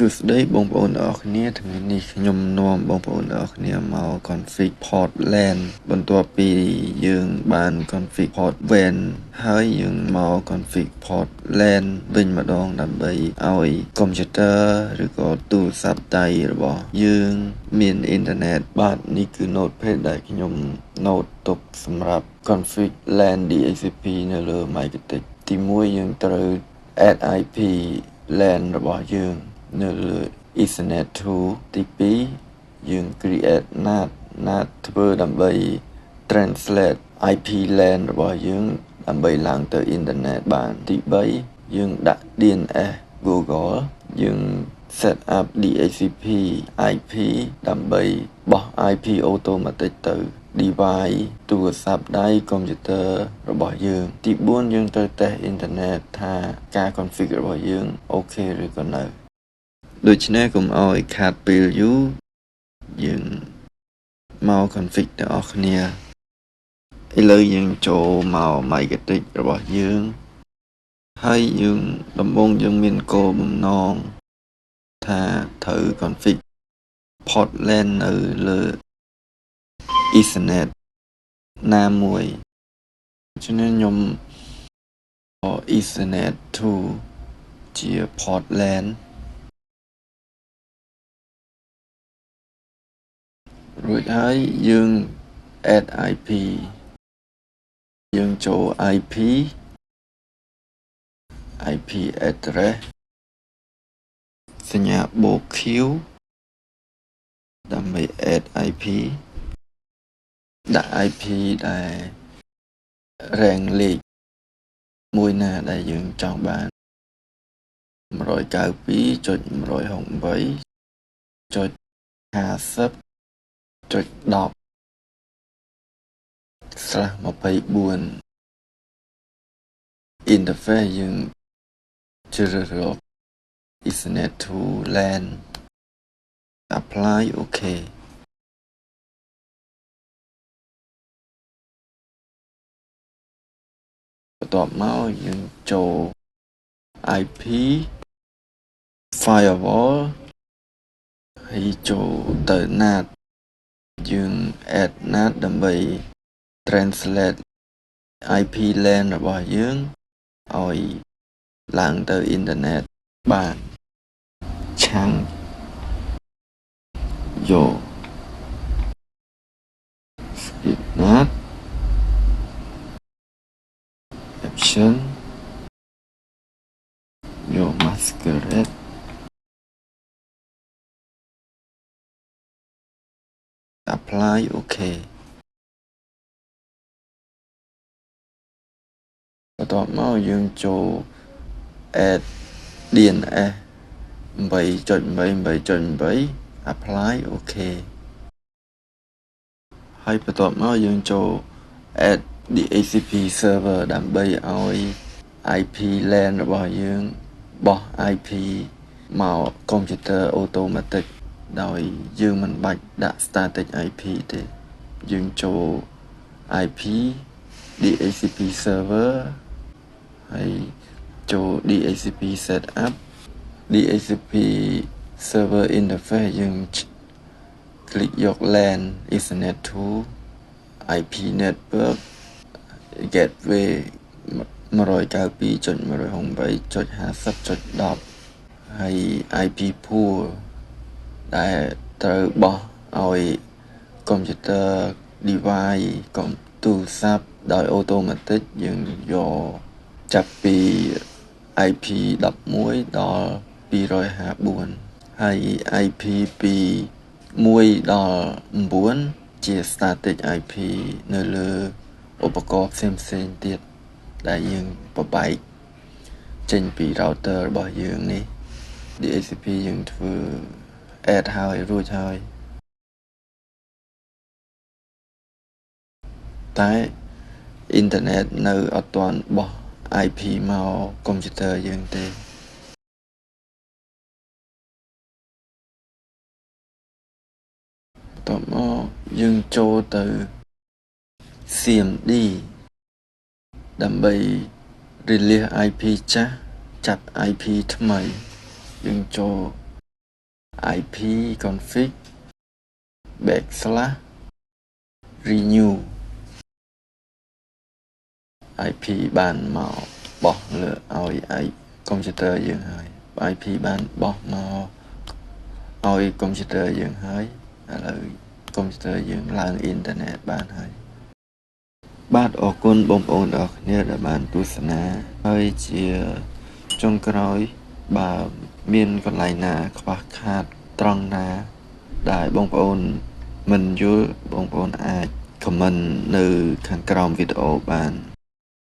សួស្តីបងប្អូនទាំងអស់គ្នាថ្ងៃនេះខ្ញុំនាំបងប្អូនទាំងអស់គ្នាមក config port LAN បន្ទាប់ពីយើងបាន config port WAN ហើយយើងមក config port LAN វិញម្ដងដើម្បីឲ្យកុំព្យូទ័រឬក៏ទូរស័ព្ទដៃរបស់យើងមានអ៊ីនធឺណិតបាទនេះគឺ notepad ដែលខ្ញុំ note ទុកសម្រាប់ config LAN DHCP នៅលើ Microtik ទី1យើងត្រូវ add IP LAN របស់យើងនៅលើ Ethernet 2 ទី2យើង create NAT ធ្វើដើម្បី translate IP LAN របស់យើងដើម្បីឡើងទៅអ៊ីនធឺណិតបានទី3យើងដាក់ DNS Google យើង set up DHCP IP ដើម្បីបោះ IP automatic ទៅ device ទូរស័ព្ទដៃកុំព្យូទ័ររបស់យើងទី4យើងត្រូវតេស្តអ៊ីនធឺណិតថាការ config របស់យើងអូខេឬក៏នៅដូច្នេះកុំឲ្យខាតពេលយូរយើងមក config ទាំងអស់គ្នាឥឡូវយើងចូលមក Microtik របស់យើងហើយយើងដំបូងយើងមានគោលបំណងថាត្រូវ config port LAN នៅលើ Ethernet ណាមួយដូច្នេះខ្ញុំ Ethernet 2ជា port LAN រួចហើយយើង add IP យើងចូល IP address សញ្ញាបូក Q ដើម្បី add IP ដាក់ IP ដែលរាងលេខមួយណាដែលយើងចង់បាន 192.168.10/24 interface យើងជ្រើសរើស Ethernet to LAN apply OK បន្ទាប់មកយើងចូល IP firewall ហើយចូលទៅ NAT យើង add NAT ដើម្បី translate IP LAN របស់យើងឲ្យឡើងទៅអ៊ីនធឺណិតបានឆាំងយក skip NAT option យក masquerade apply OK បន្ទាប់មកយើងចូល add DNS 8.8.8 apply OK ហើយបន្ទាប់មកយើងចូល add DHCP server ដើម្បីឲ្យ IP LAN របស់យើងបោះ IP មកកុំព្យូទ័រ automatic ដោយយើងមិនបាច់ដាក់ static IP ទេយើងចូល IP DHCP server ហើយចូល DHCP setup DHCP server interface យើងคลิกយក LAN Ethernet 2 IP network gateway 192.168.50.10 ហើយ IP pool ដែលត្រូវបោះឲ្យកុំព្យូទ័រ device កុំទូរស័ព្ទដោយ automatic យើងយកចាប់ពី IP 11ដល់254ហើយ IP ពី1ដល់9ជា static IP នៅលើឧបករណ៍ផ្សេងៗទៀតដែលយើងបបែកចេញពី router របស់យើងនេះ DHCP យើងធ្វើ add ហើយរួចហើយតែអ៊ីនធឺណិតនៅអត់ទាន់បោះ IP មកកុំព្យូទ័រយើងទេបន្ទាប់មកយើងចូលទៅ CMD ដើម្បី release IP ចាស់ចាប់ IP ថ្មីយើងចូល CMD ហើយយើង select យក IP ដែលយើងចង់បាន 192.168.10.24 ហើយយើង config IP config backslash renew IP បានមកបោះលើឲ្យកុំព្យូទ័រយើងហើយ IP បានបោះមកឲ្យកុំព្យូទ័រយើងហើយឥឡូវកុំព្យូទ័រយើងឡើងអ៊ីនធឺណិតបានហើយបាទអរគុណបងប្អូនអរគ្នាដែលបានទស្សនាហើយជាចុងក្រោយបើមានកន្លែងណាខ្វះខាតត្រង់ណាដែលបងប្អូនមិនយល់បងប្អូនអាច comment នៅខាងក្រោមវីដេអូបាន